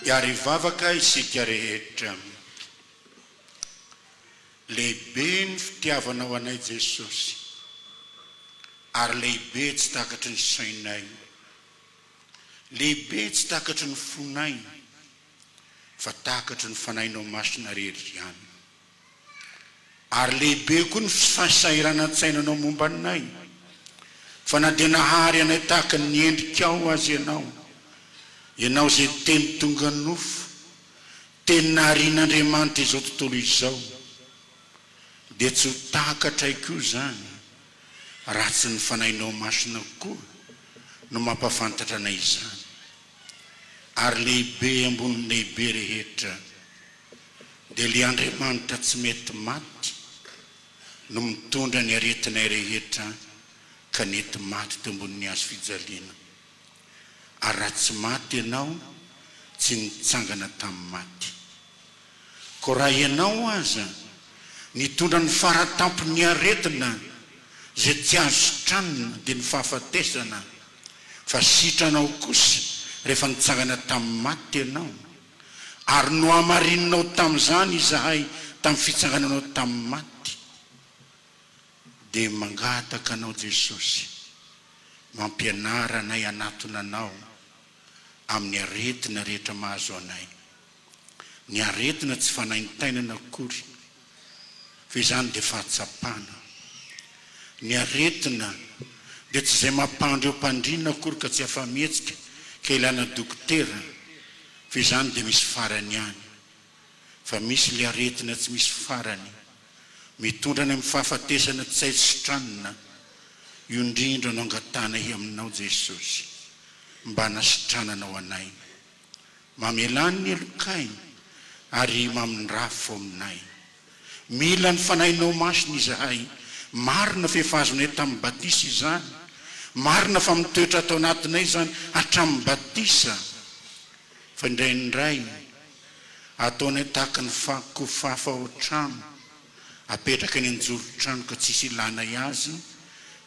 Iarivavaka isika rehetra. Lehibe ny fitiavanao anay Jesosy. Ary lehibe tsy takatry ny sainay. Lehibe tsy takatry ny fonay. Fa takatry ny fanainao masina rehetra ihany. Ary lehibe koa ny fahasahiran-tsainanao momba anay. Fa na dia nahary anay tahaka ny endrikao azy ianao. Ianao zay teny tonga nofo. Teny naharian'Andriamanitra izao tontolo izao. Dia tsy ho takatray koa zany. Raha tsy ny fanainao masina koa no mampafantatra anay izany. Ary lehibe ambony lehibe rehetra. Dia le Andriamanitra tsy mety maty no mitondra ny aretinay rehetra ka nety maty teo ambonin'ny hazo fijaliana. Ary raha tsy maty ianao tsy nitsangana tamin'ny maty. Ko raha ianao aza nitondra ny faratampon'ny aretina zay tsy azo tranona dia ny fahafatesana, fa sitranao kosa rehefa nitsangana tamin'ny maty ianao. Ary no amarinanao tamin'izany izahay tamin'ny fitsangananao tamin'ny maty, dia mangataka anao Jesosy, mampianara anay anatona anao amin'ny aretina rehetra mahazo anay. Ny aretina tsy fanaintainana akory, fa izany dia fahatsapana. Ny aretina dia tsy izay mampandro eo mpandrina akory ka tsy afa-mihetsika ka ilana dokotera, fa izany dia misy farany ihany. Fa misy le aretina tsy misy farany, mitondra any amin'ny fahafatesana tsy hay sitranina. Io indrindra no angatanay aminao Jesosy, mba hanasitrananao anay. Mamelany ny elokay ary mamindrafo aminay. Mila ny fanainao masina izahay. Marina fehefazonay tamin'ny batisa izany. Marina fa mitoetra atao anatinay izany hatramin'ny batisa. Fa indraindray ataonay tahaka ny kofafa ao trano, apetraka ny anjoro-trano ka tsisy ilanay azy.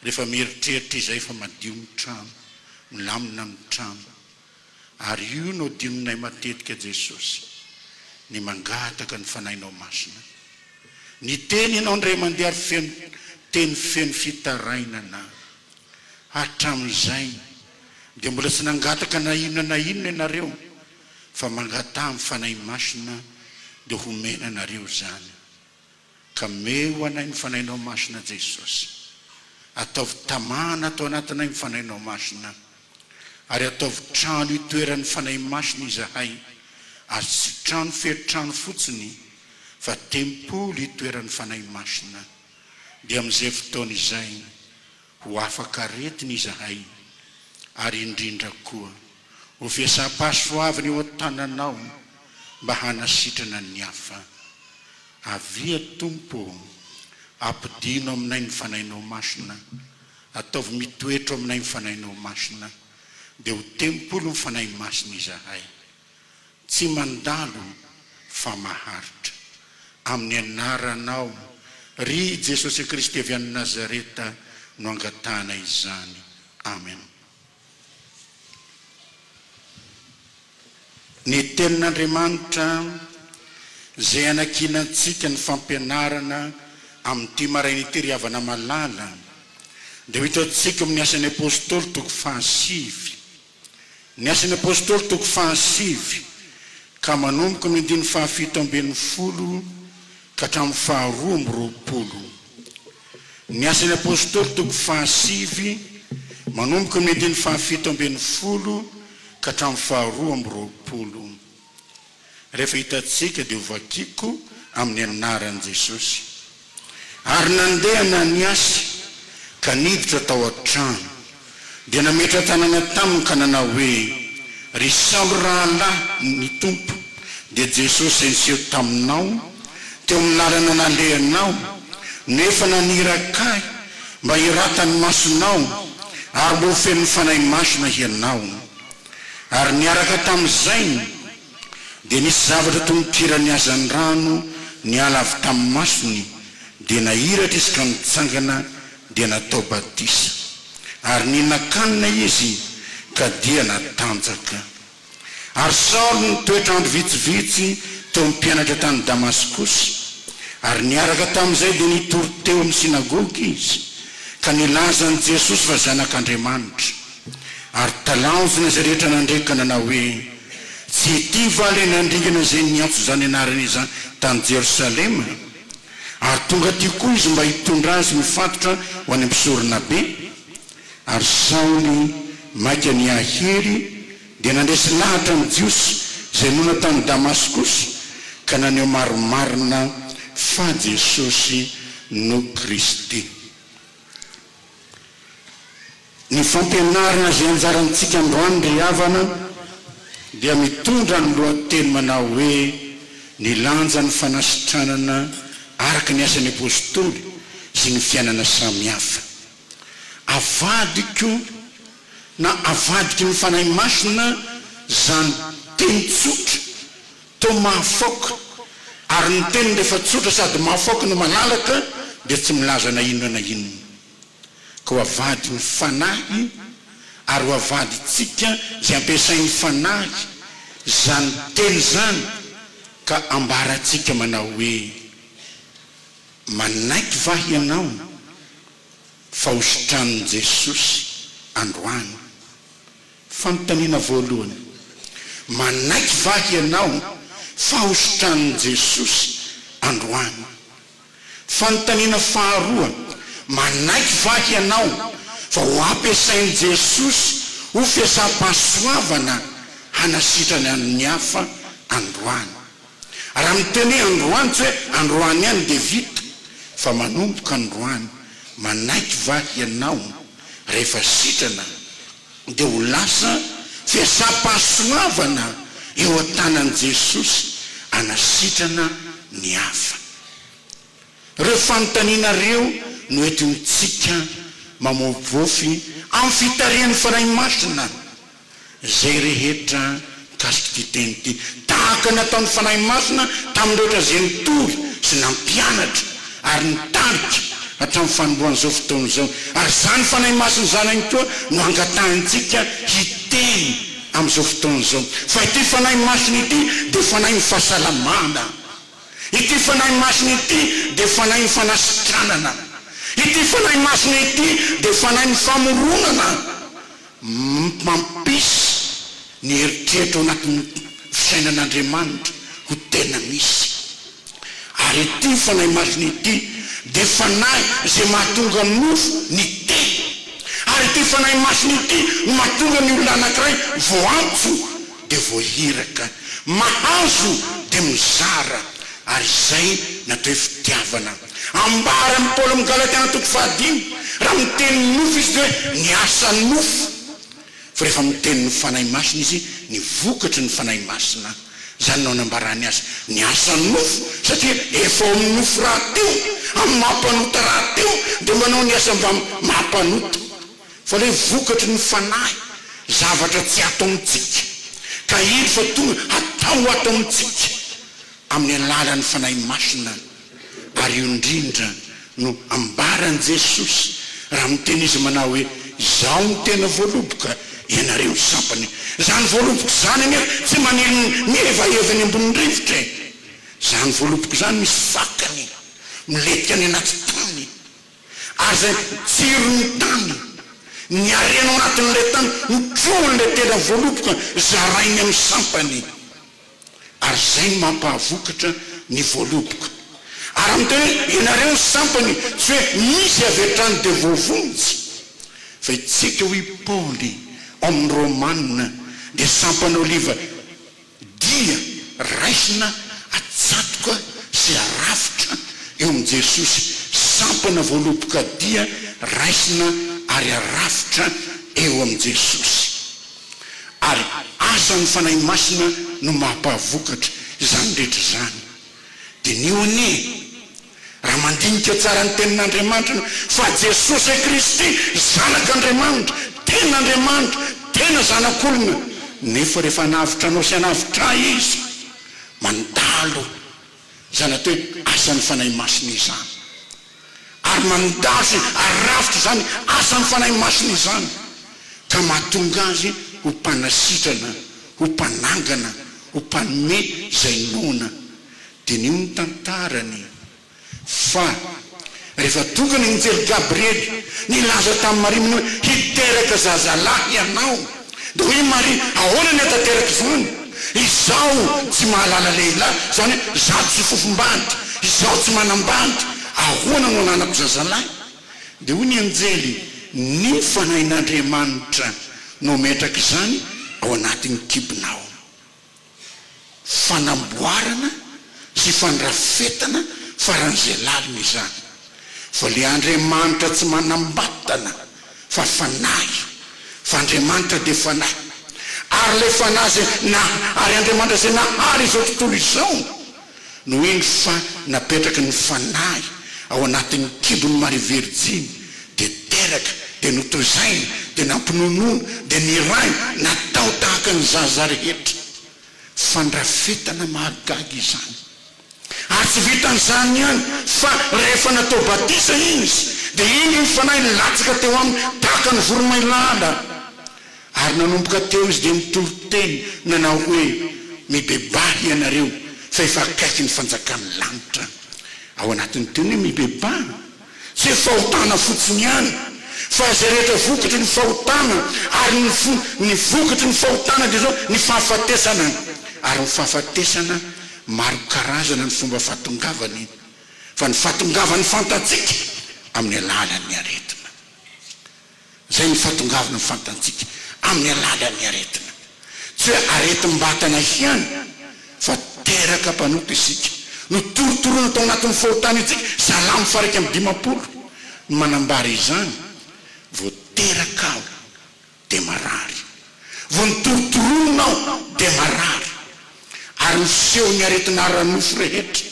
Rehefa mieritreritra izay fa madio ny trano, milamina ny trano. Ary io no dioninay matetika Jesosy, ny mangataka ny fanainao masina. Ny teny ianao ndray mandeha ary teny feno fitarainana. Hatramin'izay dia mbola tsy nangataka na inona ianareo, fa mangata amin'ny fanahy masina dia homena anareo zany. Ka meo anay ny fanainao masina Jesosy. Ataovy tamana atao anatinay ny fanainao masina. Ary ataovy trano itoeran'ny fanahy masina izahay. Ary tsy trano feritrano fotsiny, fa tempolo itoeran'ny fanahy masina. Dia amin'izay fotoana izay ho afaka aretina izahay. Ary indrindra koa ho fiasam-pahasoavana eo an-tananao mba hanasitrana ny hafa. Avia Tompo, ampidino aminay ny fanainao masina. Ataovy mitoetra aminay ny fanainao masina. Dia ho tempolo ny fanahy masina izahay. Tsy mandalo fa maharitra. Amin'ny anaranao ry Jesosy Kristy avy any Nazareta no angatana izany. Amen. Ny tenin'Andriamanitra zay anakinantsika ny fampianarana amin'ity maraina ity ry havana malala, dia hitantsika amin'ny asan'ny apôstôly toko 5. Ny asan'ny apôstôly toko 5 ka manomboka amin'ny 17 ka hatramin'ny 12. Ny asan'ny apôstôly toko 5 manomboka amin'ny 17 ka hatramin'ny 12. Rehefa hitantsika dia hovakiko amin'ny anaran'i Jesosy. Ary nandeha Ananiasy ka niditra tao an-trano, dia nametra tanana taminy ka nanao hoe, ry Saulo rahalahy ny Tompo, dia Jesosy niseho taminao teo amin'ny lalana nandehanao, nefa nanirakahy mba hiratany masonao ary mba ho feno fanahy masina ianao. Ary niaraka tamin'izay dia nisy zavatra tongotra ny azan'ny rano niala avy tamin'ny masony, dia nahiratra izy ka nitsangana dia natao batisa. Ary ninakanina izy ka dia natanjaka. ary Saoly nitoetrandro vitsivitsy teo amin'ny mpianatra tany Damaskosy ary niaraka tamin'izay dia nitory teo amin'ny sinagogy izy ka nilaza ny Jesosy fa zanak'Andriamanitra ary talanjona izay rehetra nandreka nanao hoe tsy ity va le nandringana izay niantso izany anarana izany tany Jerosalema ary tonga ty koa izy mba hitondra azy mifatotra ho any ampisorona be ary Saoly maika niahery dia nandresy lahatra amin'ny Jiosy izay nona tany Damaskosy ka naneho maromarina fa Jesosy no Kristy. Ny fampianarana izay anjarantsika androany ry havana dia mitondra ny lohateny manao hoe nilanja ny fanasitranana araka ny asan'ny apôstôly sy ny fiainana samihafa. Avadiko na avadiky ny fanahy masina zany teny tsotra to mahafoka ary ny teny rehefa tsotra sady mahafoka no malalaka dia tsy milaza na inona na inona ka ho avady ny fanahy ary ho avady tsika izay ampiasain'ny fanahy zany teny zany ka ambaratsika manao hoe manaiky vahy ianao fa hositran'ny Jesosy androany. Fanontaniana voalohany, manaiky vahy ianao fa hositran'ny Jesosy androany. Fanontaniana faharoa, manaiky vahy ianao fa ho ampiasain'i Jesosy ho fiasam-pahasoavana hanasitrany amin'ny hafa androany. Raha miteny androany tsy hoe androany ihany dia vita fa manomboka androany. Manaiky vahy ianao rehefa sitrana dia ho lasa fiasam-pahasoavana eo an-tanan'i Jesosy hanasitrana ny hafa. Ireo fanontaniana reo no entintsika mamoavofy amin'ny fitarian'ny fanahy masina izay rehetra mikasika ty teny ty tahaka nataon'ny fanahy masina tamin'ny rehetra izay nitory sy nampianatra ary nitarika hatramin'ny fanombohan'izao fotoana izao. Ary zany fanahy masina zany ihany koa no angatahantsika hiteny amin'izao fotoana izao fa ity fanahy masina ity dia fanahy ny fahasalamana, ity fanahy masina ity dia fanahy ny fanasitranana, ity fanahy masina ity dia fanahy ny famoronana mampisy ny heritreritra ao anatin'ny fisainan'Andriamanitra ho tena misy. Ary ity fanahy masina ity dia fanahy izay mahatonga nofo ny teny. Ary ity fanahy masina ity no mahatonga ny olona anankiray voantso dia voahiraka, mahazo dia mizara. Ary izay natao fitiavana. Ambara amin'ny Paoly amin'ny Galatiana 5 raha miteny nofo izy dia hoe ny asa nofo. Fa rehefa miteny ny fanahy masina izy ny vokatry ny fanahy masina. Zany nao nambarany azy ny asa nofo satria efa ao amin'ny nofo raha teo amin'ny mahampanota raha teo dia manao ny asa mba mahampanota. Fa ilay vokatry ny fanahy zavatra tsy atao amintsika ka iry fa tonga atao ato amintsika amin'ny alalan'ny fanahy masina. Ary io indrindra no ambaran'i Jesosy raha miteny izy manao hoe izaho ny tena voaloboka ianareo sampany. Zany voaloboka zany ane tsy manino mievahevany ambony rivotra. Zany voaloboka zany misy fakany miletika any anaty tany ary zay tsirony tany ny arena ao anatin'ilay tany mitrohan'ilay tena voaloboka zarainy amin'ny sampany. Ary zay ny mampahavokatra ny voaloboka. Ary amiteny ianareo sampany tsy hoe misy avetrany dia voavonjy fa itsika ho i Paoly amin'ny Romanina dia sampana oliva dia raisina atsatoka sy arafitra eo amin'ny Jesosy. Sampana voaloboka dia raisina ary arafitra eo amin'ny Jesosy. Ary asan'ny fanahy masina no mampahavokatra izany rehetra zany. Dia nio anie raha mandinika tsara ny tenin'Andriamanitra fa Jesosy Kristy zanak'Andriamanitra, ten'Andriamanitra, tena zanak'olona. Nefa rehefa navitranao sy anavitra izy mandalo zany atao hoe asan'ny fanahy masina izany. Ary mandalo sy arafitra zany asan'ny fanahy masina izany ka mahatonga azy ho mpanasitrana, ho mpanangana ho mpanome zay nona dia nio ny tantarany fa rehefa tonga ny anjely Gabriely nilaza tamin'ny Maria hoe hiteraka zazalahy ianao dia hoe Maria ahoana ny atateraka izany izaho tsy mahalala lehilahy zany hoe zaho tsy fofombandy izaho tsy manambandy ahoana no ananako zazalahy dia hoy ny anjely ny fanahin'Andriamanitra no metraka izany ao anatin'ny kibonao fanamboarana sy fandrafetana faran'izay lalina izany fa le Andriamanitra tsy manambatana fa fanahy fa Andriamanitra dia fanahy ary le fanahy zay ary Andriamanitra zay nahary izao tontolo izao no iny fa napetraka ny fanahy ao anatin'ny kibony Maria Virginy dia teraka dia notozaina dia nampinonono dia nirainy natao tahaka ny zaza rehetra fandrafetana mahagaga izany ary tsy vitan'izany ihany fa rehefa natao batisa izy dia iny ny fanahy latsaka teo aminy tahaka ny voromailala ary nanomboka teo izy dia nitoro-teny nanao hoe mibebahy ianareo fa efa akaiky ny fanjakany lanitra ao anatin'ny teny hoe mibebahy tsy fahotana fotsiny ihany fa zay rehetra vokatry ny fahotana ary ny vokatry ny fahotana dia zao ny fahafatesana ary ny fahafatesana maro karazana ny fomba fatongavany fa ny fatongavany fantatsika amin'ny alalan'ny aretina zay ny fatongavana ny fantatsika amin'ny alalan'ny aretina tsy hoe aretim-batana ihany fa teraka mpanoto isika no torotorona tao anatin'ny fahotana itsika salamo faraiky amin'ny 50 ny manambary izany vo teraka ao dia marary vo nitorotoronao dia marary ary miseho ny aretina ranofo rehetra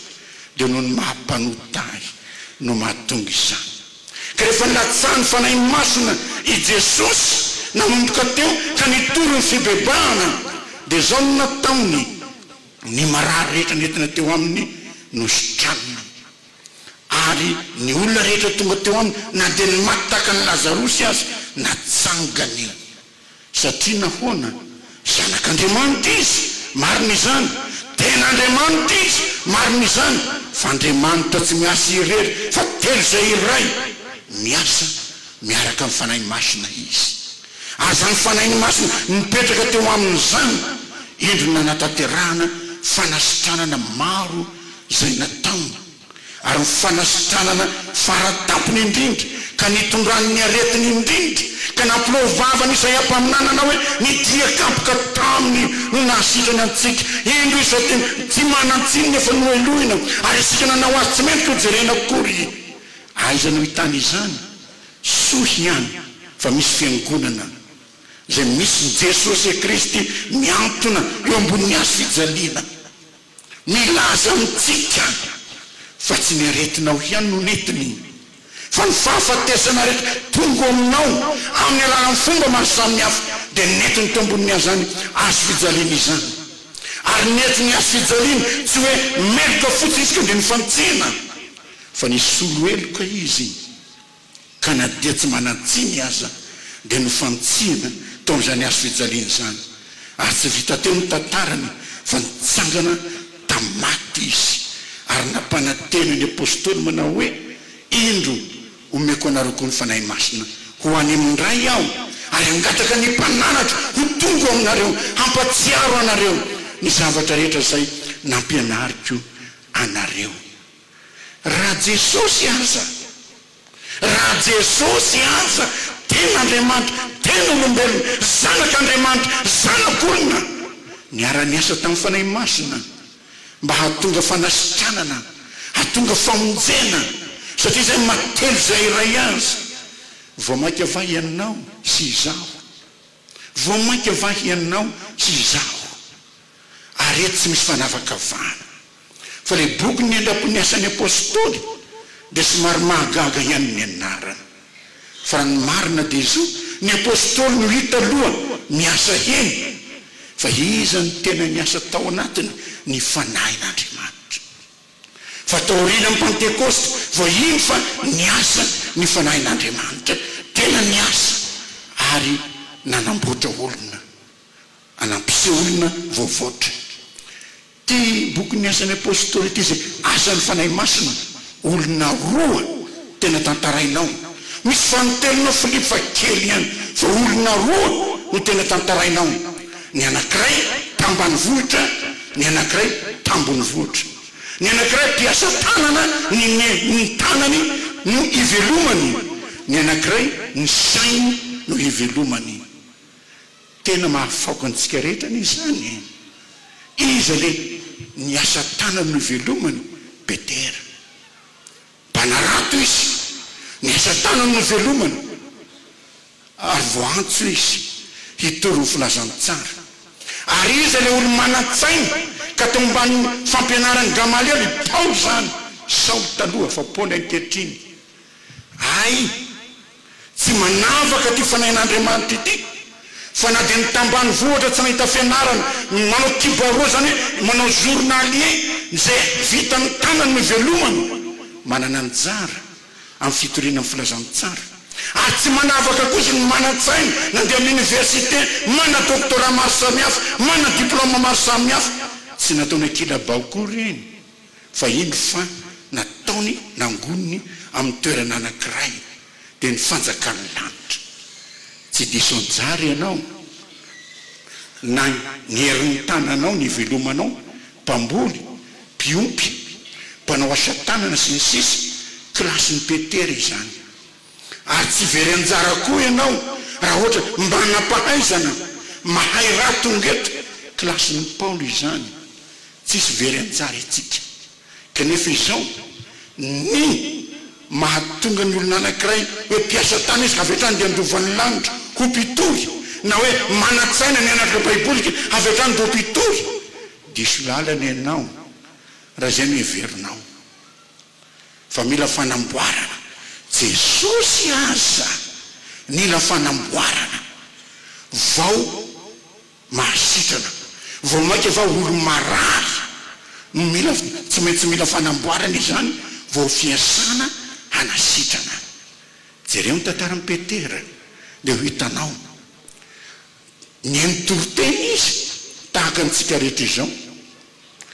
dia noho ny mahampanotahy no mahatonga izany ka rehefa nilatsany fanahy masina i Jesosy nanomboka teo ka nitoro ny fibebahana dia zao no nataony ny marary rehetra nentina teo aminy no sitranina ary ny olona rehetra tonga teo aminy na dia ny mataka ny Lazarosy azy natsangany io satria nahoana zanak'Andriamanitra izy marina izany ten'Andriamanitra izy marina izany fa Andriamanitra tsy miasa irery fa telo zay iray miasa miaraka amin'ny fanahy masina izy ary zany fanahy masina nipetraka teo amin'izany indro nanatanterahana fanasitranana maro zay nataony ary fanasitranana faratampony indrindra ka nitondran'ny aretiny indrindra ka nampilovavany izay ampaminanana hoe nidiakapoka taminy no nahasitrany antsika indro izy tena tsy manantsiny nefa noelohina ary isika nanao azy tsy mentika ho jerena akory aiza no hitany izany sohy ihany fa misy fiangonana zay misy Jesosy Kristy miantona eo ambonin'ny azo fijaliana milaza amitsika fa tsy ny aretinao ihany no netiny fa ny fahafatesana rehetra tonga aminao amin'ny alalan'ny fomba maro samihafa dia netiny teo ambonin'ny azany azo fijaliana izany ary netiny azo fijaliana tsy hoe meloka fotsiny isika dia nifantsina fa nisy olo-eloka izy ka na dia tsy manatsiny aza dia nifantsina tao amin'izany azo fijaliana izany ary tsy vita teo ny tantarany fa nitsangana tamaty izy ary nampanantena ny apôstôly manao hoe indro omeko anareo ny fanahy masina ho any amindray aho ary angataka ny mpananatra ho tongo aminareo hampatsiaro anareo ny zavatra rehetra zay nampianariko anareo raha Jesosy aza tena Andriamanitra tena olombelona zanak'Andriamanitra zanak'olona niara-ny asa tamin'ny fanahy masina mba hahatonga fanasitranana hahatonga famonjena satria zay matelo zay iray azy vao mainka avahy ianao sy izaho vao mainka avahy ianao sy izaho ary eto tsy misy fanavakavahana fa le boky ny endapon'ny asan'ny apôstôly dia somary mahagaga ihany ny anarana fa raha ny marina dia izo ny apôstôly no hita aloha miasa eny fa iza ny tena niasa tao anatiny ny fanahin'Andriamanitra fa taoriana amin'ny Pentekoste vao iny fa niasa ny fanahin'Andriamanitra tena niasa ary nanamboatra olona anampiseho olona voavoatra. Ty boky ny asan'ny apôstôly ity zay asan'ny fanahy masina, olona roa tena tantarainao. Misy fanotelinao Filipo fa kely ihany fa olona roa no tena tantarainao. Ny anankiray tambanivohitra, ny anankiray tambonivohitra. Ny anankiray mpiasa tanana, ny tanany no ivelomany, ny anankiray ny sainy no ivelomany. Tena mahafaoka antsika rehetra ny izany. Iza le ny asa tanana no ivelomany? Petera. Mpanarato izy, ny asa tanana no ivelomany, ary voantso izy hitory ho filazantsara. Ary iza le olo manan-tsaina ka teo ambany fampianarany Gamaliel, Paoly zany, Saoly taloha fa Paoly ankehitriny. Ay, tsy manavaka ty fanahin'Andriamanitra ity, fa na dia nitambany vohatra tsy nahita fianarana, manao kibarua zany hoe manao journalier zay vitany tanany mivelomany, manana anjara amin'ny fitoriana amin'ny filazantsara. Ary tsy manavaka kosa ny manan-tsaina, nandeha amin'université, mana doctorat maro samihafa, mana diplôme maro samihafa, tsy nataony akilabao kory eny, fa iny fa nataony nangoniny amin'ny toerana anankiray, dia ny fanjakany lanitra. Tsy diso anjara ianao na ny herin'ny tananao, ny velomanao, mpamboly, mpiompy, mpanao asa tanana sy ny sisa, klasin'ny Petera izany. Ary tsy very anjara koa ianao raha ohatra mba nampahaizana mahay raha tongetra, klasin'ny Paoly izany. Tsisy very anjara itsika. Kanefa izao ny mahatonga ny olona anankiray hoe mpiasa tany izy avetrany dia andovan'ny lanitra ho mpitory, na hoe manan-tsaina ny anaty baibolika avetrany dia ho mpitory, diso lalana ianao raha zay no heverinao. Fa mila fanamboarana. Jesosy aza nila fanamboarana, vao mahasitrana, vao maika vao olo marary, mila tsy maintsy mila fanamboarana izany, vao fiasana hanasitrana. Jereo ny tantaran'i Petera dia ho hitanao ny nitoroteny izy tahaka antsika rehetra izao.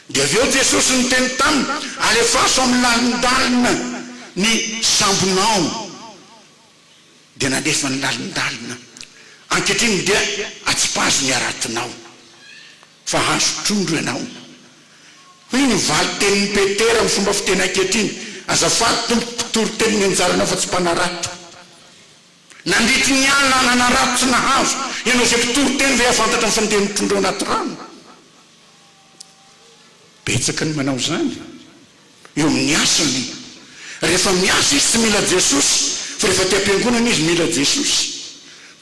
Dia avy eo Jesosy niteny taminy, alefaso amin'ny lalindalina ny sambonao, dia nalefa ny lalindalina. Ankehitriny dia atsipazo ny aratinao, fa hazo trondro ianao. Hoy ny valy tenin'ny Petera amin'ny fomba fiteny ankehitriny, azafady tompo mpitory ny anjaranao fa tsy mpanarato. Nandrity ny alina nanarato tsy nahazo, ianao zay mpitory teny ve afantatra ny fandehan'ny trondro anaty rano? Betsaka ny manao zany eo amin'ny asany. Rehefa miasa izy tsy mila Jesosy, fa rehefa ty am-piangonana izy mila Jesosy.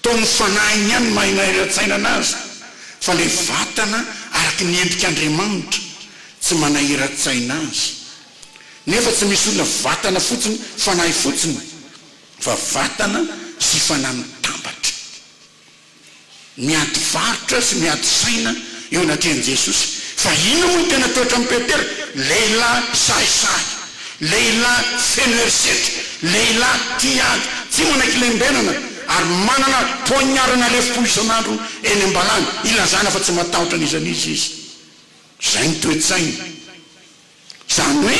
Tao ny fanahiny ihany mahina iran-tsaina anazy, fa le vatana araky ny endrik'Andriamanitra tsy manahiran-tsaina azy. Nefa tsy misy olona vatana fotsiny, fanahy fotsiny, fa vatana sy fanahy mitambatra, miady varotra sy miady saina eo anatin'i Jesosy. Fa ino moa tena toetra amin'ny Petera? Lehilahy sahisahy, lehilahy feno eritseritra, lehilahy tiady, tsy manaiky lembenana, ary manana poignarana lefo isan'andro eny ambalany, ilazana fa tsy matahotra n'izan'izy izy. Zay ny toe-tsaina. Zany hoe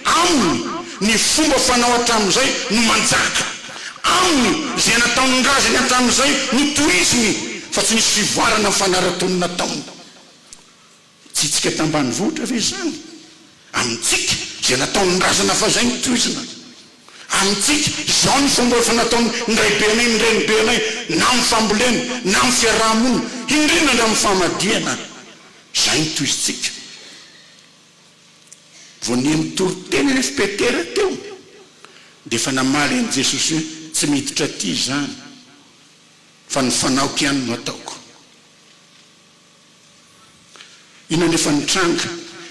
aminy ny fomba fanao hatramin'izay no manjaka, aminy zay nataony ngazany hatramin'izay no toiziny, fa tsy nisy fivoarana amin'ny fanaratony nataony. Tsy tsika tambany vohitra ve zany? Amintsika zay nataony ndrazana fa zay ny toizina. Amintsika zao ny fomba fa nataony ndray be anay, ndray be anay, na amin'ny fambolena, na amin'ny fiarahamonina, indrindra ndra amin'ny famadiana. Zay ny toizitsika. Vao ny mitory-teny rehefa Petera teo, dia fa namaly an'i Jesosy hoe tsy miditra ty zany, fa ny fanaoko ihany no ataoko. Ino nefa nitranga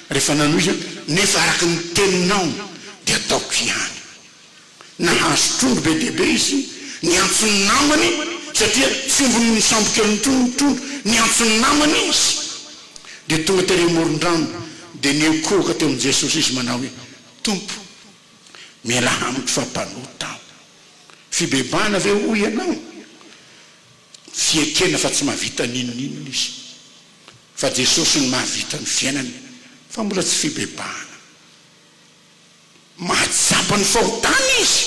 rehefa nanohy izy, nefa araky ny teninao dia ataoko ihany. Nahazo trondro be dehibe izy, niantsony namany, satria fiombony ny sambokely ny trondro, niantsony namany izy. Dia tonga tery amoron-drano, dia niekoka teo amin'i Jesosy izy manao hoe, Tompo, miala amiko fa mpanota aho. Fibebana ve hoy ianao? Fiekena fa tsy mahavita ninon'inona izy. fa Jesosy ny mahavita ny fiainany fa mbola tsy fibebahana mahajaba ny fahotana izy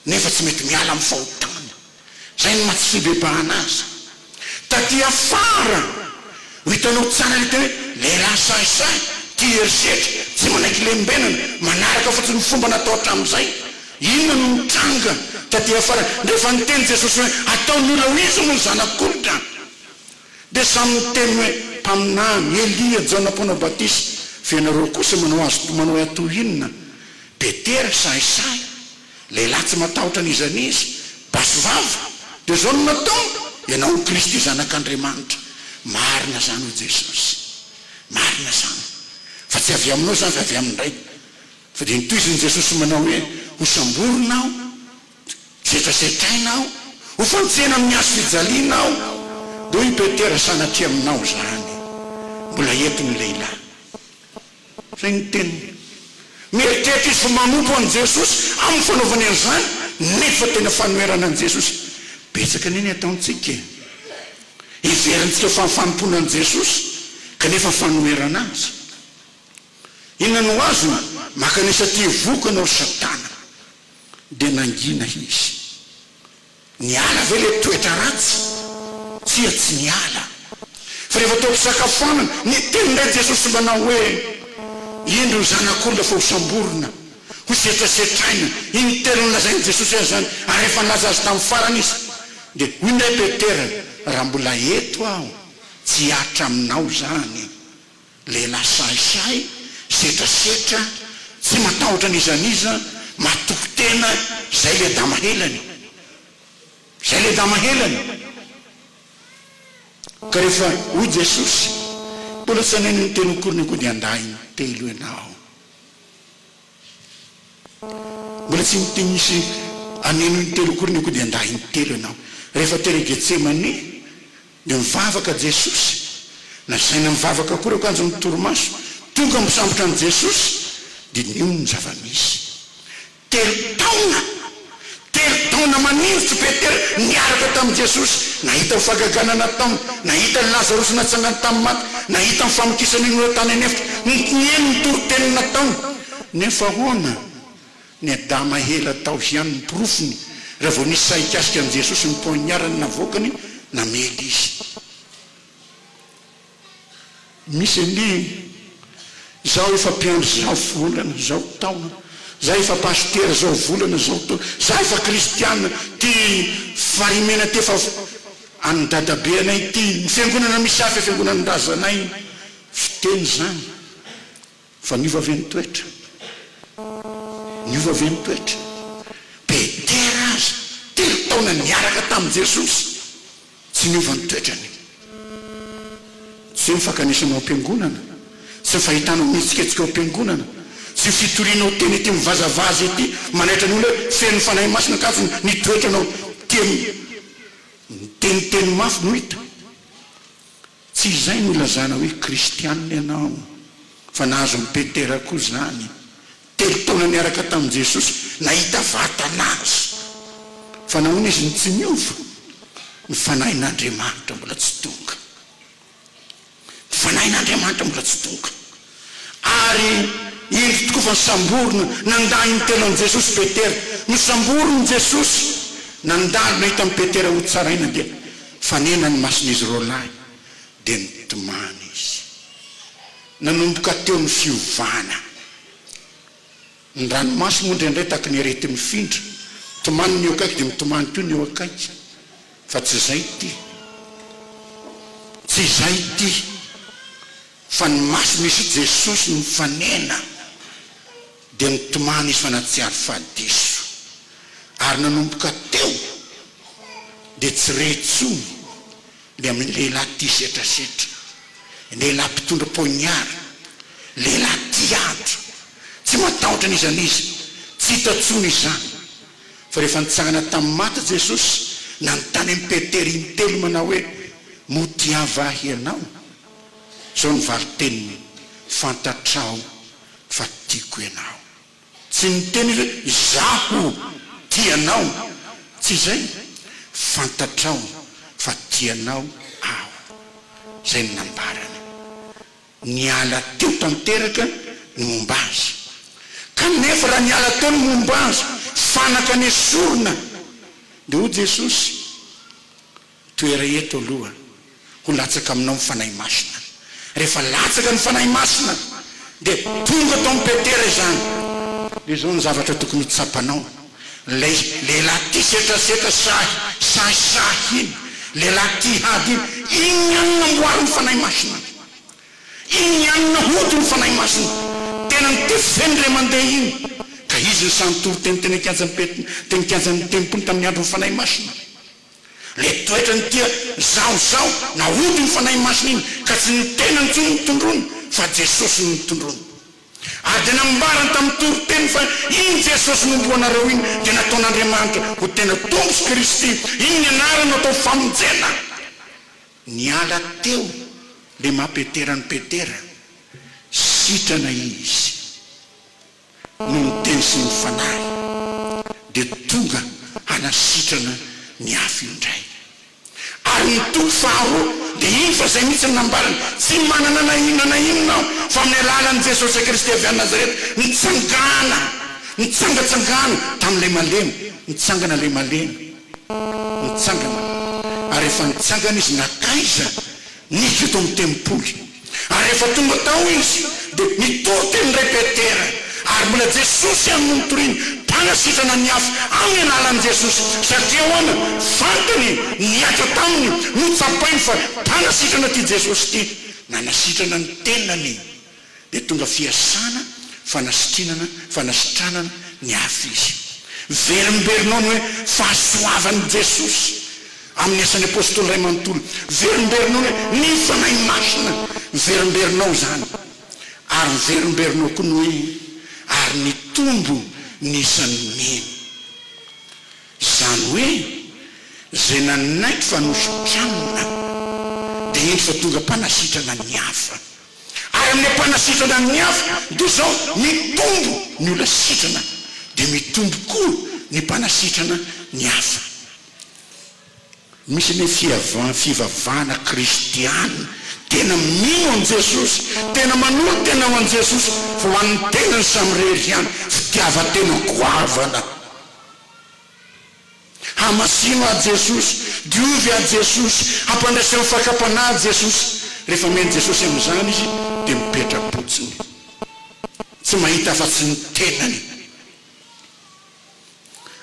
nefa tsy mety miala amin'ny fahotana zay ny mahatsy fibebahana azy taty afara hitanao tsara ny tena lehilahy sahisahy tia erisetra tsy manaiky lembenana manaraka fotsiny ny fomba natao hatramin'izay inona no mitranga taty afara rehefa niteny Jesosy hoe ataon'olona ho izy moa ny zanak'olona dia samy miteny hoe mpaminany Elia Jona Mpona Batista fianareo kosa manao azo manao atohinona Petera sahisahy lehilahy tsy matahotra n'izanizy basovava dia zao no natao ianao Kristy zanak'Andriamanitra marina zany ho Jesosy marina zany fa tsy avy aminao zany fa avy amin'ndray fa dia nitoiziny Jesosy manao hoe ho samborinao setrasetrainao ho fantsena amin'ny azo fijalianao dia i Petera sanatria aminao zany mbola eto ny lehilahy zay ny teny mieritreritra izy fa manompo an' Jesosy amin'ny fanaovany an'izany nefa tena fanoerana an' Jesosy betsaka neny ataontsika iverintsika fampanompona an' Jesosy kanefa fanoerana azy inona no azo makanisa ty vokana Satana dia nangina izy niala ve le toetra ratsy tsy niala fa rehefa tao fisakafoanana niteny ndray Jesosy manao hoe indro ny zanak'olona fa ho samborina ho setrasetraina iny telo nolazainy Jesosy azy zany ary rehefa nilaza azy tamin'ny farany izy dia hoy indray Petera raha mbola eto aho tsy atra aminao zany lehilahy sahisahy setrasetra tsy matahotra n'izaniza matoko tena zay le damahelany ka rehefa hoy Jesosy mbola tsy aneny ny teny koriny koa dia andahy ny telo ianao mbola tsy misy aneno ny telo koriny koa dia andahy ny telo ianao rehefa tere Getsemane dia mivavaka Jesosy na saina mivavaka koa reo kanjo ny torimaso tonga misambotra an' Jesosy dia nio ny zava-misy telo taona manintsy Petera niaraka tamin'i Jesosy nahita ny fagagana nataony nahita ny Lazarosy natsangany tamin'ny maty nahita ny famokisany iny hoe tany anefitra nieny ny toroteny nataony nefa hoana ny adama hela tao ihany ny porofony raha vao nisy saikasika an' Jesosy ny poignarany navokany namely izy misy any zao efa mpiandro zao volana zao taona zao efa pastera zao volana zao taona zao efa kristiana ty farimena ty efa any dadabe anay ty ny fiangonana misy hafa fiangonana razanay fiteny zany fa niova avy ny toetra Petera azy telo taona niaraka tamin'i Jesosy tsy niova ny toetrany tsy mifakanesanao am-piangonana tsy fahitanao mitsiketsika ao am-piangonana tsy fitorianao teny ety mivazavazy ety manaitra ny olona feno fanahy masina katsy nitoetranao tia teniteny mafy no hita tsy izay no ilazana hoe kristianina ianao fa nahazo amin'ny Petera koa zany telo taona niaraka tamin'i Jesosy nahita vatanazy fa nahoana izy ny tsy miova ny fanahin'Andriamanitra mbola tsy tonga ary indro tokoa fa nisamborona nandany ny telo an' Jesosy Petera nisamborony Jesosy nandalo nahita amin'ny Petera ho tsaraina dia fanena ny mason'izy ro lahy dia nitomany izy nanomboka teo ny fiovana ny ranomaso moa indraindray taky ny arety mifindra tomany ny eo akaiky dia mitomany koa ny eo akaiky fa tsy zay ty fa ny maso misy Jesosy mifanena dia nitomany izy fa natsiary fahadiso ary nanomboka teo dia tsy retsony le amin'ny lehilahy ty setrasetra lehilahy mpitondra poignara lehilahy tiandro tsy matahotra n'izanizy tsy hitatsony izany fa rehefa nitsangana tamin'ny maty Jesosy nanontany amin'ny Petera intelo manao hoe motiavahy ianao zao ny valiteniny fantatrao fa tiako ianao tsy niteny hoe zaho tianao tsy zay fantatrao fa tianao aho zay ny nambarana niala teo tanteraka ny momba azy kanefa raha niala teo ny momba azy fanaka ny sorona dia ho Jesosy toera eto aloha ho latsaka aminao mifanahy masina rehefa latsaka ny fanahy masina dia tonga tao amin'ny Petera izany dia zao ny zavatra tokony hotsapanao lehilahy ty setrasetra sahisahy iny lehilahy ty hady iny iny anina mboary ny fanahy masina iny anina hody ny fanahy masina tena ny tefeny le mandeha iny ka izy ny sanytoro tenikajany tempony tamin'ny andro ny fanahy masina le toetra ny tia zao na hody ny fanahy masina iny ka tsy ny tena ntsony mitondrony fa Jesosy ny mitondrony ary nambarany tamin'ny toroteny fa iny Jesosy nomboanareo iny dia nataon'Andriamanitra ho tena tompos Kristy iny ny anarany atao famonjena niala teo le maha-Petera ny Petera sitrana izy no miteny sy ny fanahy dia tonga hanasitrana ny afo indray ary ny toko faharoa dia iny fa zay mihitsy nambarany tsy manana na inonao fa amin'ny alalan'i Jesosy Kristy avy any Nazareta nitsangatsangana tamin'ilay malemy nitsangana ilay malemy nitsangana ary rehefa nitsangana izy nakaiza niditra tao amin'ny tempoly ary rehefa tonga tao izy dia nitory tenyray Petera ary mbola Jesosy amin'ny mitoriny mpanasitrana ny afo amin'ny alalan'i Jesosy satria hoana fantany niatra taminy notsapainy fa mpanasitrana ty Jesosy ty nanasitrana ny tenany dia tonga fiasana fanasitranana ny afo izy verimberinao ny hoe fahasoavan'i Jesosy amin'ny asan'ny apôstôly ray manontolo verimberinao hoe ny fanahy masina verimberinao zany ary verimberinao koa ny hoe ary ny tombo nisan'ny mino zany hoe zay nanaiky fa nosotranina dia iny fa tonga mpanasitrana ny hafa ary amin'ny mpanasitrana ny hafa dia zao mitombo ny olona sitrana dia mitombo koa ny mpanasitrana ny hafa misy ny fivavahana kristiana tena mino an Jesosy tena manolo tena ho an Jesosy fa ho an'ny tenany samy rehery ihany fitiavatena goavana hamasino a Jesosy diovy a Jesosy hampandraisa ny fakapana a Jesosy rehefa meny Jesosy amin'izany izy dia mipetra-potsiny tsy mahita afa-tsy ny tenany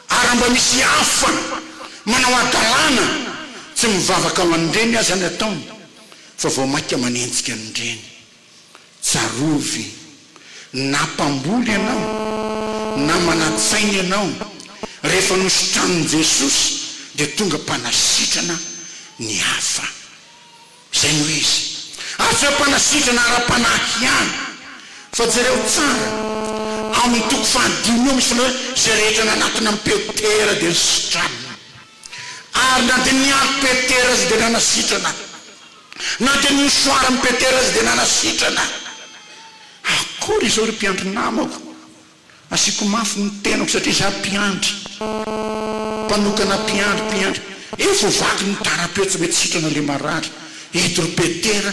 ary mba misy hafa manao adalàna tsy mivavaka ao an'ireny aza ny ataony fa vao maika manenjika an'ireny tsarovy na mpamboly ianao na manatsainy ianao rehefa nosotran'ny Jesosy dia tonga mpanasitrana ny hafa zay no izy ary tsy hoe mpanasitrana ara-panahy ihany fa jereo tsara amin'ny toko fahadimy eo misy hoe zay rehetra nanatona amin'ny Petera dia nisitrana ary na dia niary Petera azy dia nanasitrana na dia nisoara amin'ny Petera azy dia nanasitrana akory izao ry mpiandry namako asiko mafy ny tenako satria za mpiandry mpanokana mpiandry efa vaky ny tara-petsy mety sitrana le marary eto ry Petera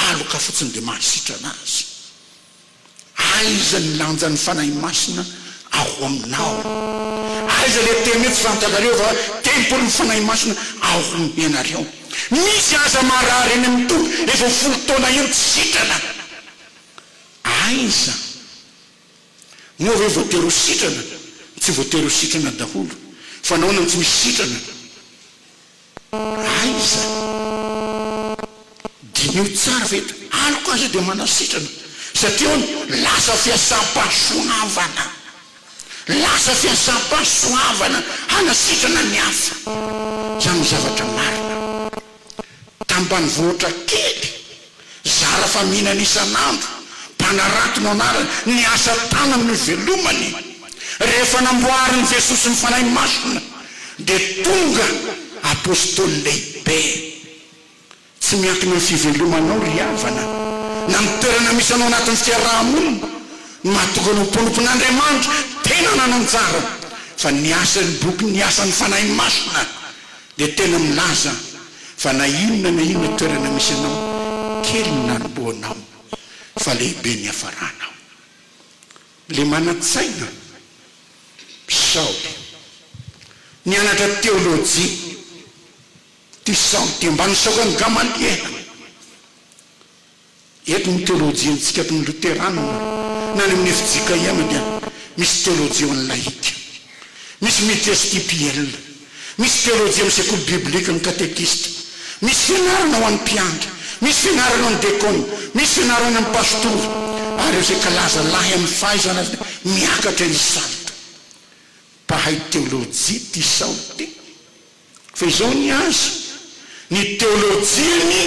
aloka fotsiny dia mahasitrana azy aiza ny lanja ny fanahy masina ao aminao aiza le temetsy fantakareo fa tempolo ny fanahy masina ao ianareo misy aza marary eny amin'ny tompo efa folo taona eo tsy sitrana aiza moa hoe voatery ho sitrana tsy voatery ho sitrana daholo fa naona tsy misy sitrana aiza dinio tsara fa eto aloko azy dia manasitrana satria hono lasa fiasam-pahasoavana lasa fiasam-pahasoavana hanasitrana ny hafa zany zavatra marina tambanivohitra kely zara fa mihinana isan'andro mpanarato anarany ny asa tanany ny velomany rehefa namboariny Jesosy ny fanahy masina dia tonga apôstôly lehibe tsy miankina ny fivelomanao ry havana na mitoerana misy anao anatin'ny fiarahamonina mahatonga nomponompon'Andriamanitra tena nananjara fa ny asany boky ny asan'ny fanahy masina dia tena milaza fa na inona toerana misy anao kely nanomboanao fa lehibe ny hafaranao. Le manatsaina Saoly nianatra teolojia ty Saoly ty ambany saokany Gamaliela. Eto ny teolojia ntsika ty Luterana na ny amin'ny fijika ihany dia misy teolojia ho an'ny laïque, misy STPL, misy teolojia amin'ny sekoly biblika ny katekista, misy fianarana ho an'ny mpiandry, misy fianarana ho an'ny dekona, misy fianarana amin'ny pastora, ary eo izay kalaza lahy amin'ny fahaizana azy miakatra ny salta. Mpahay teolojia ty Saoly ty. Fa izao ny azy ny teolojiany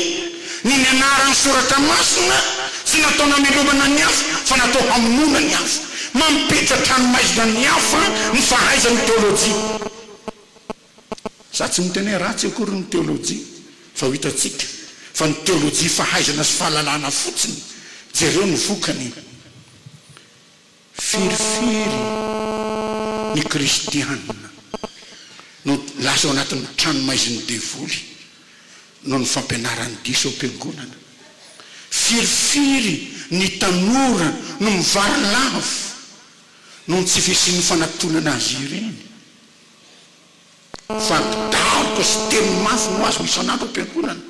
ny nianarany soratra masina tsy natao namelomana ny hafa fa natao hamonoana ny hafa, mampiditra tranomaizina ny hafa ny fahaizany teolojia. Za tsy miteny ratsy akory ny teolojia fa ho hitatsika fa ny teolojia fahaizana sy fahalalana fotsiny jereo ny vokany. Firifiry ny kristianina no lasa ao anatin'ny tranomaiziny devoly no ny fampianarany diso am-piangonana. Firifiry ny tanora no mivary lavo no ny tsy fisian'ny fanantonana azy ireny. Fa daoka sy teny mafy no azy isan'andro am-piangonana,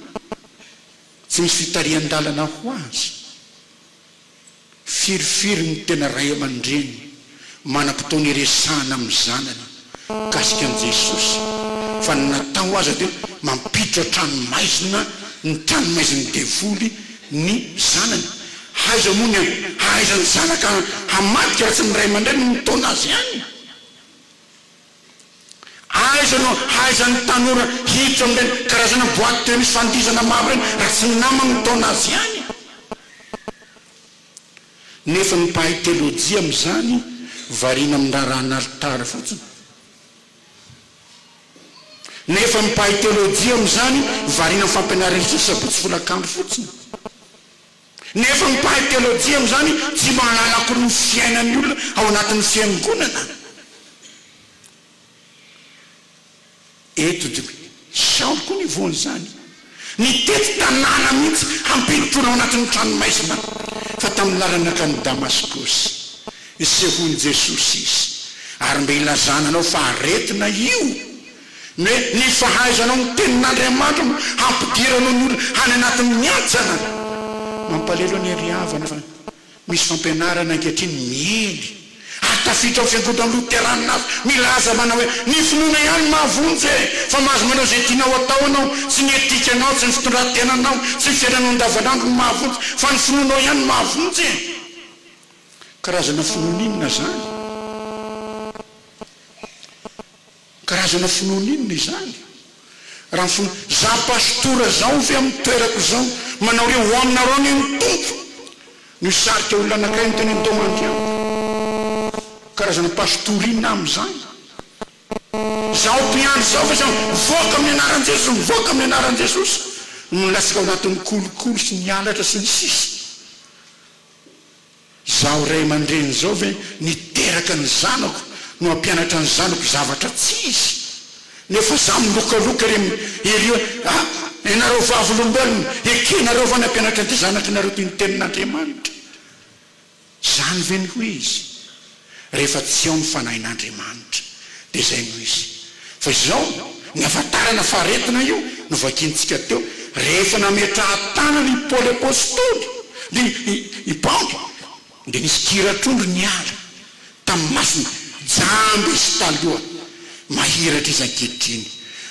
tsy misy fitarian-dalana ho azy. Firifiry ny tena ray aman-dreny manam-potoana iresahana amin'ny zanany kasika an' Jesosy, fa ny natao azy dia mampiditra tranomaizina ny tranomaiziny devoly ny zanany. Haiza moa ny hahaizany zanaka hamatika raha tsy ny ray aman-dreny no nataona azy ihany. Hahaizany tanora hiditra amin'ireny karazana boaty teo misy fandizana maro reny raha tsy ny namany no nataona azy ihany. Nefa ny mpahay teolojia amin'izany variana amin'ny rarahana alitara fotsiny. Nefa ny mpahay teolojia amin'izany variana amin'ny fampianarana sabotsy folakandro fotsiny. Nefa ny mpahay teolojia amin'izany tsy mahalala akory ny fiainan'ny olona ao anatin'ny fiangonana. Eto dia Saoly koa ny voan'izany nitety tanàna mihitsy hampiditra ao anatin'ny tranomaizina. Fa tamin'ny laranaka ny Damaskosy isehony Jesosy izy, ary mbe ilazananao fa aretina io ny fahaizanao ny tenin'Andriamanitra hampidiranao ny olona any anatin'ny miantsana. Mampalelo ny ariavana fa misy fampianarana ankehitriny miely atafitra ao fiangonana Luterana milaza manao hoe ny finoana ihany mahavonjy fa mahazo manao izay tianao atao anao, tsy ny etikanao, tsy ny fitondran-tenanao, tsy ny fiainanao andavanandro no mahavonjy, fa ny finoanao ihany mahavonjy. Karazana finoninona zany, karazana finoninona izany. Raha za pastora zao ve amin'ny toerako zao manao reo ho aminareo ny tompo ny sarika olona anankiray ny teny ndomandry ao. Karazana pastorina amin'izany. Zaho mpiandry zao fa zao mivoaka amin'ny anaran'i Jesosy, mivoaka amin'ny anaran'i Jesosy no latsaka ao anatin'ny kolokolo sy ny alatra sy ny sisa. Zaho ray aman-dreny zao ve niteraka ny zanako no ampianatra ny zanako zavatra tsy izy. Nefa za milokaloka erio ianareo vavolombelona ekenareo va ny ampianatra ty zanaka nareo ty ny tenin'Andriamanitra. Zany ve ny ho izy rehefa tsy ao ny fanahin'Andriamanitra dia izay no izy. Fa izao ny afantarana faretina io no vakintsika teo rehefa nametrahatana ny Paoly apôstôly i Paoly dia nisy kiratrondro ny ala tamin'ny masina jamby izy taloha mahiratra izy ankehitriny,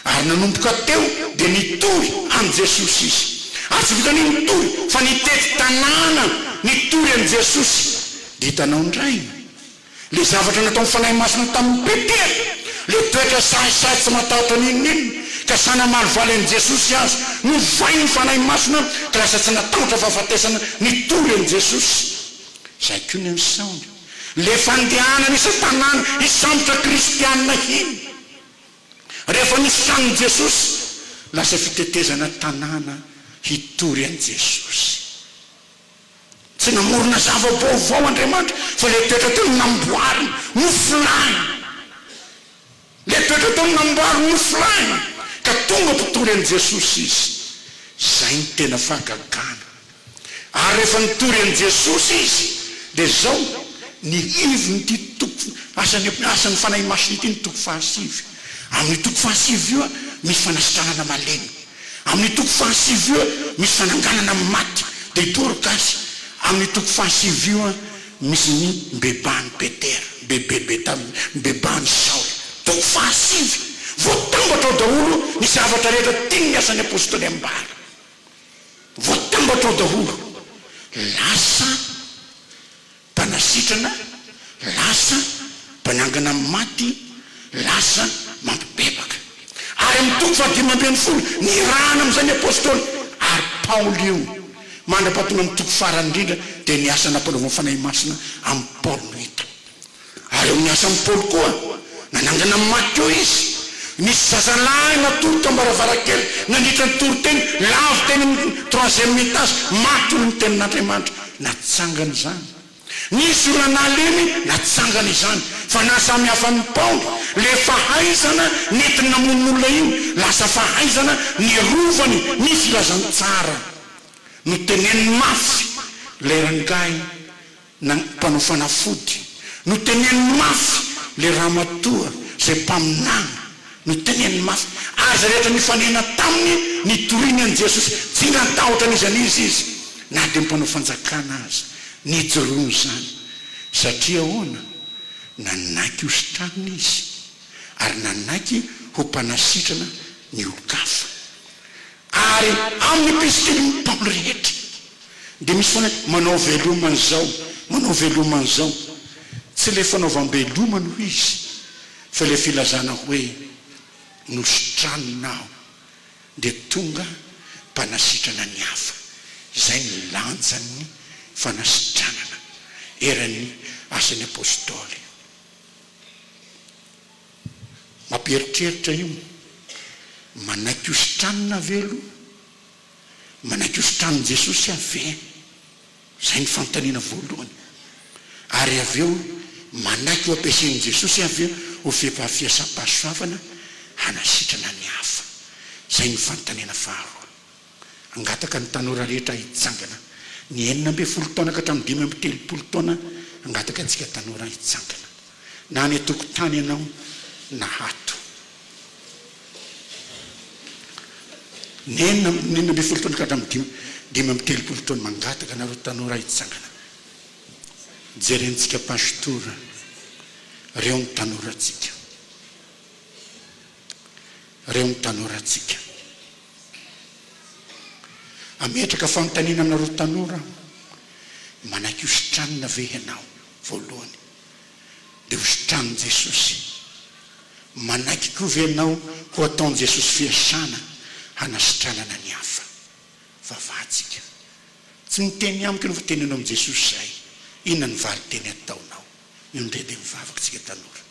ary nanomboka teo dia nitory an' Jesosy izy. Ary tsy vitany nitory fa nitety tanàna nitory an' Jesosy. Dia hitanao indray le zavatra natao mifanahy masina tamin'ny Petera, le toetra sahisahy tsy matahotra ninonino ka sanamalovaly an' Jesosy azy no vai ny fanahy masina ka lasa tsy natahotra fahafatesana nitory an' Jesosy. Zay koa ny an'Saoly le fandehanana isa-tanàna isambotra kristianina iny rehefa nisy tranon'i Jesosy lasa fitetezana tanàna hitory an' Jesosy. Tsy namorona zava-baovao Andriamanitra fa le toetra teo namboariny nofolainy, le toetra teo namboariny nofolainy ka tonga mpitory an' Jesosy izy. Zay ny tena fahagagana. ary rehefa nitory an' Jesosy izy dia zao ny ivony ty asany fanahy masina ity ny toko fahasivy. Amin'ny toko fahasivy io misy fanasitranana malemy, amin'ny toko fahasivy io misy fananganana maty dia hitorika azy. Amin'ny toko fahasivy io misy ny mbebany Petera, mbebany Saoly. Toko fahasivy voatambatra ao daholo ny zavatra rehetra tiany ny asan'ny apôstôly ambara, voatambatra ao daholo. Lasa mpanasitrana, lasa mpanangana maty, lasa mampibebaka. Ary amin'ny toko fahadimam-polo ny rana amin'izany apôstôly. Ary Paoly io mandrapatonga amin'ny toko farany indrindra dia ny asa nampanaovana fanahy masina amin'ny Paoly no hita. Ary eo ny asa amin'ny Paoly koa nanangana maty eo izy. Nisy zazalahy natory tambaravarakely nandritra ny toroteny lavo teny troisième étage, maty ny tenin'Andriamanitra. Natsangana izany. Nisy oranalemy natsangana izany. Fa nasamy hafa amin'ny Paoly le fahaizana nentiny namon'olona iny, lasa fahaizana ny rovany ny filazany tsara no teneny mafy le rangahy na mpanao fanafody, no teneny mafy le ramatoa zay mpaminana, no teneny mafy. Aza rehetra nifanena taminy nitoriany an' Jesosy tsy natahotra n'izany izy na dia mpanao fanjakana azy nijorono zany. Satria ahoana? Nanaiky hositraniny izy ary nanaiky ho mpanasitrana ny olon-kafa. Ary amin'ny epistoleny Paoly rehetra dia misy foana manao velomany zao, manao velomany zao. Tsy le fanaovam-belomany ho izy fa le filazana hoe nositranonao dia tonga mpanasitrana ny hafa. Izay ny lanjan'ny fanasitranana eran'ny asan'ny apôstôly. Mampieritreritra io manaiky hositranona velo, manaiky hositranony Jesosy ave. Zay ny fanontaniana voalohany. Ary avy eo manaiky ho ampiasain'i Jesosy avy eo ho fiasam-pahasoavana hanasitrana ny hafa. Zay ny fanontaniana faharoa. Angataka ny tanora rehetra hitsangana ny 19 taona ka hatramin'ny 5 taona, angataka antsika tanora hitsangana. Na ny atokotany ianao na hato. Ny 19 taona ka hatramin'ny 5 taona mangataka nareo tanora hitsangana. Jerentsika pastora, reo ny tanorantsika, reo ny tanorantsika. Ametraka fanontaniana aminareo tanora, manaiky hositranona ve ianao voalohany? Dia hositranon Jesosy. Manaiky koa ve ianao ho ataon Jesosy fiasana hanasitranana ny hafa? Vavatsika. Tsy miteny amiko no fa tenenao amin'i Jesosy zay. Inona ny vary teny ataonao? Indray dia mivavaka tsika tanora.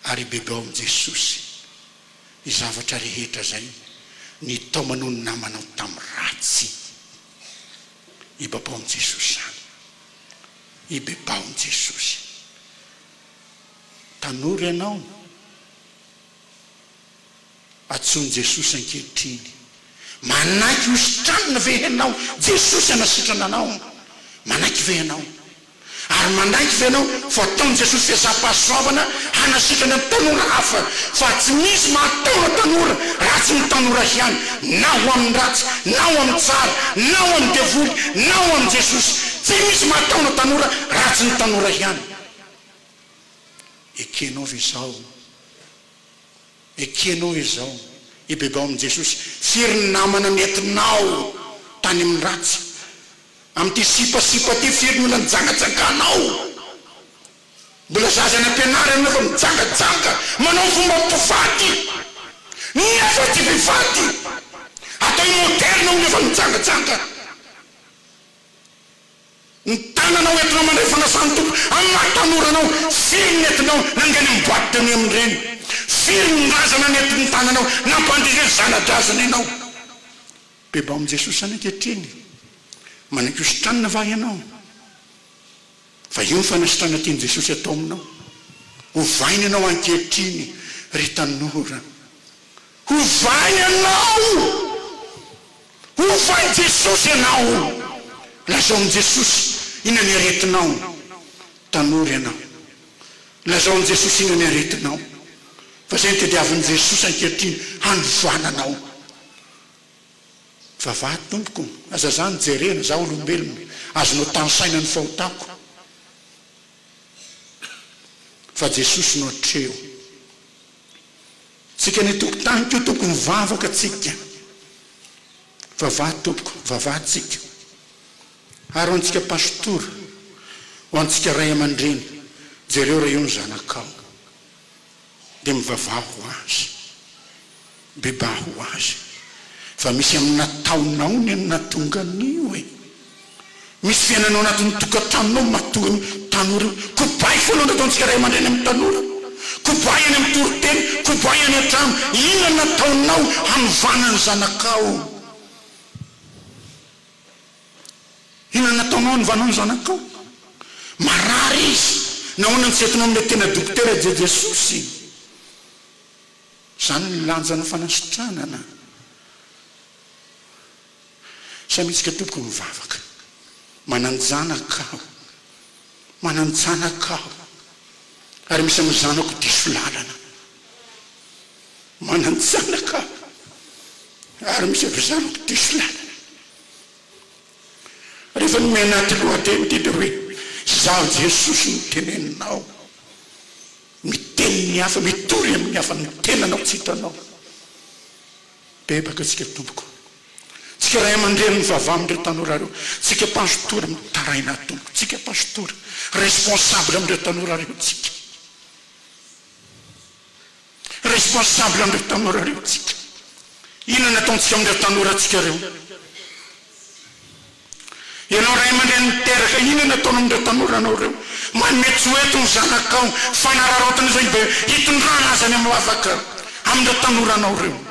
Ary bebao amin'i Jesosy ny zavatra rehetra zay ny tao manao ny namanao tamin'ny ratsy. Ibabao amin'i Jesosy zany. Ibebao amin'i Jesosy. Tanora ianao, atsoiny Jesosy ankehitriny. Manaiky hositranona ve ianao Jesosy hanasitrana anao? Manaiky ve ianao? Ary manaiky ve ianao fa ataony Jesosy fiasam-pahasoavana hanasitrana ny tanora hafa? Fa tsy misy mahataona tanora ratsy ny tanora ihany, na ho amin'ny ratsy, na ho amin'ny tsara, na ho amin'ny devoly, na ho amin'ny Jesosy. Tsy misy mahataona tanora ratsy ny tanora ihany. Ekenao ve izao? Ekenao izao? Ibebao amin'i Jesosy. Firy namana nentinao tany amin'ny ratsy, amin'ity sipasipa ty firy mbola nijangajanganao, mbola zaza ny ampianarana nefa mijangajanga manao fomba mpivady, nefa tsy vivady, atao moderna nefa mijangajanga. Ny tananao entinao mandray fanasany tompo amin'ny mahatamoranao. Firy nentinao nangany miboaty teny amin'ireny, firy ny razana nentin'ny tananao nampandrizy zanadrazana ianao. Bebao amin'i Jesosy any ankehitriny. Manaiky hositranona va ianao? Fa io ny fanasitrana tiany Jesosy atao aminao. Hovainy ianao ankehitriny, ry tanora. Hovay ianao, Ufai Jesosy ianao. Lazao am Jesosy ina ny aretinao. Tanora ianao. Lazao am Jesosy ina ny aretinao. Fa zay ny tediavin'i Jesosy ankehitriny handroananao. Vavahady tompoko, aza zany jerena za olombelona, azonao tansaina ny fahotako. Fa Jesosy no atreo. Tsika ny tokotany keo tokony mivavaka tsika. Vavahady tompoko, vavahady tsika. Ary ho antsika pastora, ho antsika ray aman-dreny, jereo raha io ny zanakao. Dia mivavaho azy, bebaho azy. Fa misy amin'ny nataonao ny natonga an'io e. Misy fiainanao anatin'ny tokantranonao mahatonga ny tanora. Kobay foana nataontsika ray aman-dreny amin'ny tanora. Kobay any amin'ny toroteny, kobay any an-trano. Ina nataonao hanovana ny zanakao? Ina nataonao hanovana ny zanakao? Marary izy. Nahoana tsy entinao amin'ny tena dokotera Jesosy. Zany ny lanjana fanasitranana. Samitsika tompoko mivavaka. Mananjanakao. Mananjanakao. Ary misy amin'ny zanako diso lalana. Mananjanakao. Ary misy amin'ny zanako diso lalana. Rehefa nomena anaty lohateny ty dia hoe zaho Jesosy no teneninao. Miteny ny hafa, mitory amin'ny hafa, mitenanao tsy hitanao. Bebaka tsika tompoko. Tsika ray aman-dreny mivavaha amin'ireo tanora reo. Tsika pastora mitaraina tompoko. Tsika pastora responsable amin'ireo tanora reo tsika. Responsable amin'ireo tanora reo tsika. Ina nataontsika amin'ireo tanora tsika reo. Ianao ray aman-dreny miteraka, ina nataonao amin'ireo tanora anao reo. Manome tsoeto ny zanakao, fanararaotana izay be hitondrana azy any amin'ny afaka amin'ireo tanora anao reo.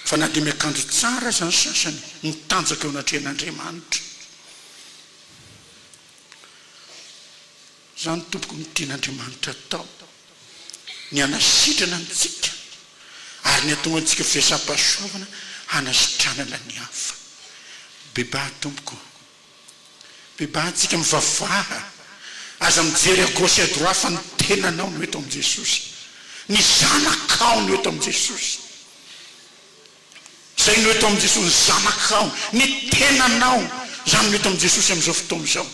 Fa na dia miakanjo tsara zany sasany mitanjaka eo anatrehan'Andriamanitra. Zany tompoko mitian'Andriamanitra tao. Ny hanasitrana antsika ary ny atonga antsika fiasam-pahasoavana hanasitranana ny hafa. Bebaha tompoko. Bebaha antsika mivavaha. Aza mijery à gauche à droite fa ny tenanao no eto amin'i Jesosy. Ny zanakao no eto amin'i Jesosy. Zay no eto amin'i Jesosy, ny zanakao, ny tenanao. Zany no eto amin'i Jesosy amin'izao fotoana izao.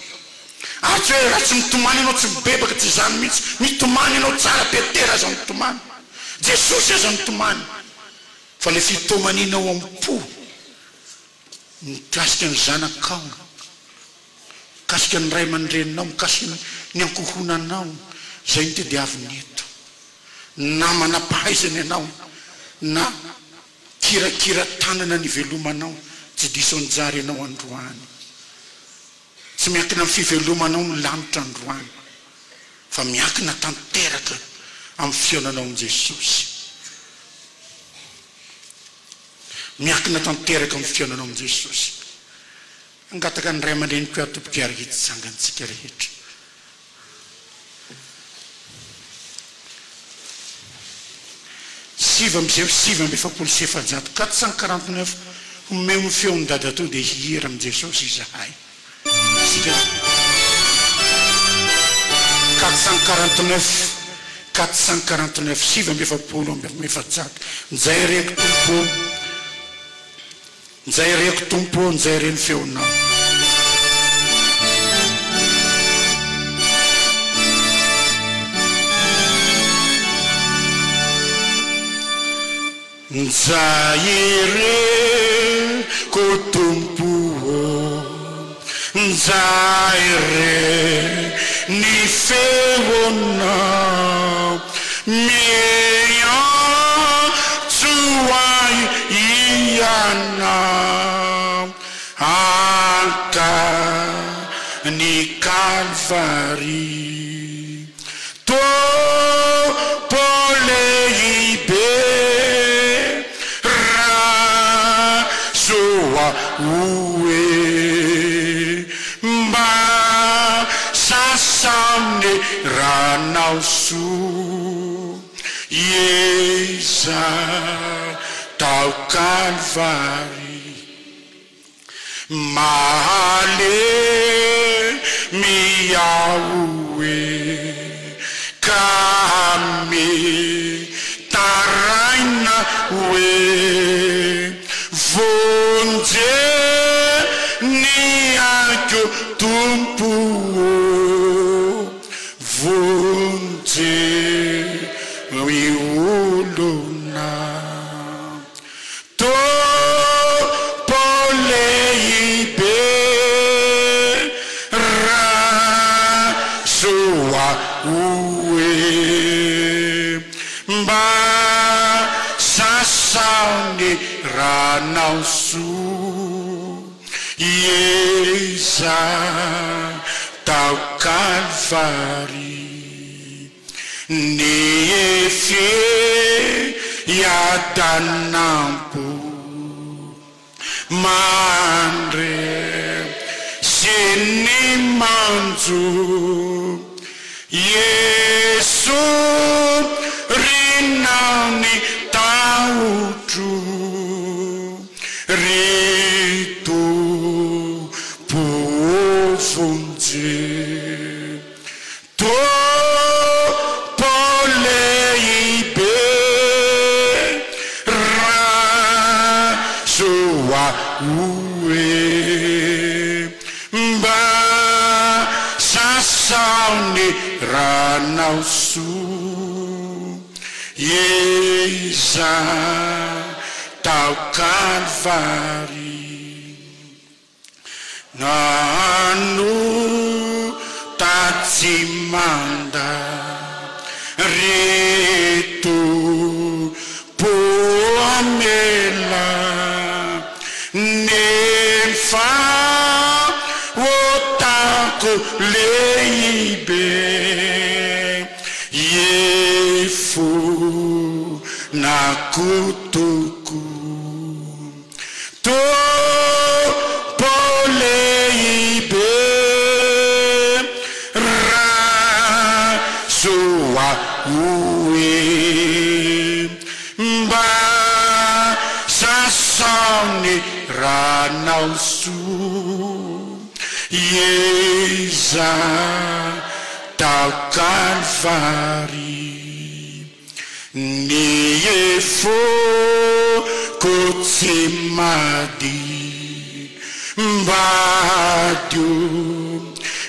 Ary tsy hoe raha tsy mitomany ianao tsy mibebaka tsy zany mihitsy. Mitomany ianao tsara petera aza mitomany. Jesosy aza mitomany. Fa le fitomaninao am-po mikasika ny zanakao, mikasika ny ray aman-dreninao, mikasika ny ankohonanao, zay ny tediaviny eto. Na manam-pahaizana ianao, na kirakira tanana ny velomanao, tsy diso anjary ianao androany. Tsy miankina amin'ny fivelomanao ny lanitra androany, fa miankina tanteraka amin'ny fiainanao amin'i Jesosy. Miankina tanteraka amin'ny fiainanao amin'i Jesosy. Angataka ny ray aman-dreny koa tompoko ary hitsangantsika rehetra. Sivy amby efapolo sy efajato 449 homeo amin'ny feon'ny dada to dia hihira amin'i Jesosy izahay. 449 sivy amby efapolo amby efajato. Nizay reko tompo, nizay reko tompo, nizay reny feonao. Nzaire kotumpuo, nzaire ni feona, meya tuai iana, anta ni Calvary, to poleibe. Uwe mba sasamne ranausu Yesa Calvary. Hallelujah, kami taraina we vonje ni akyo tumpu vonje miuluna to poleibe rasua mba sasauni ranausu Yesa tau Calvary nefe yadanampu mandre sini manzu Yesu rinani tautu ritu pufunje to poleibe rasua uwe mba sasauni ranausu Yesa tau Calvary nanu tatsimanda ritu puamela nefa wotaku leibe yefu nakutuku to poleibe rasua uwe mba sasauni ranausu Yesa tau Calvary niefo kutsimadi mbadu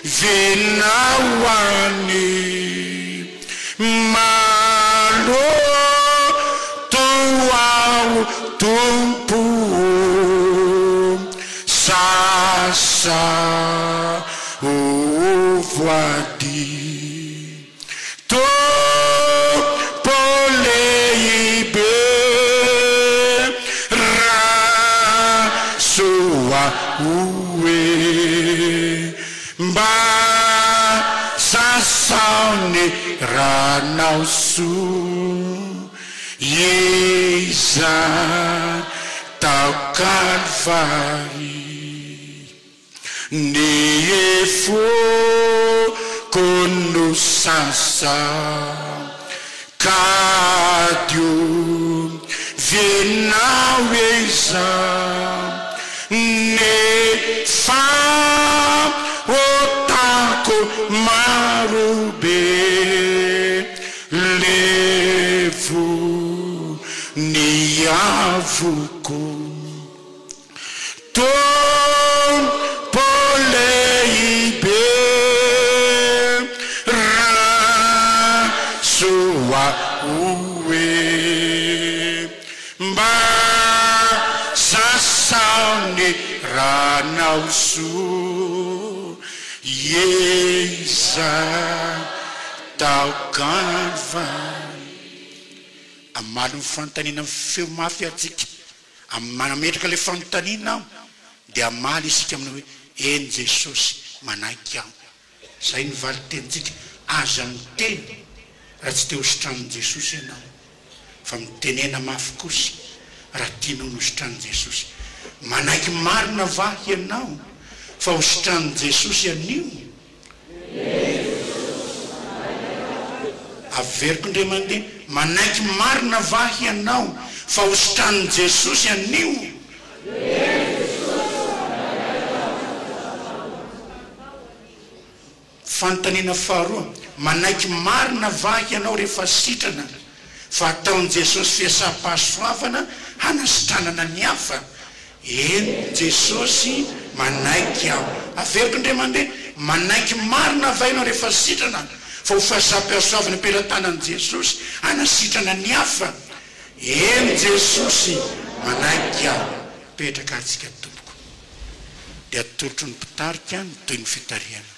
vinawani malo tuau tumpu sasa uvadi to poleibe rasua uwe mba sasauni ranausu Yesa tau Calvary neefo kono sasa kadio vinaweza nefa otako marube levu niyavuko to poleibe rasua uwe mba sasauni ranausu Yesa tau Calvary amalo fantanina feo mafy atsika manametraka le fantanina dia amaly isika amina hoe eny Jesosy manaiky aho zay ny valitentsika aza miteny raha tsy te hositranin Jesosy ianao fa mitenena mafy kosa raha tianao hositranin Jesosy manaiky marina vahy ianao fa hositranin Jesosy anio averiko ndre mandeha manaiky marina vahy ianao fa hositran'i Jesosy anio. Fanontaniana faharoa, manaiky marina vaky ianao rehefa sitrana fa ataon'i Jesosy fiasam-pahasoavana hanasitranana ny hafa. Eny Jesosy manaiky aho. Averiko indray mandeha, manaiky marina vainao rehefa sitrana fa ho fiasam-pahasoavana ampelantanan'i Jesosy hanasitrana ny hafa. Eny Jesosy manaiky aho. Petraka atsika tompoko dia atolotro ny mpitarika ny toy ny fitariana.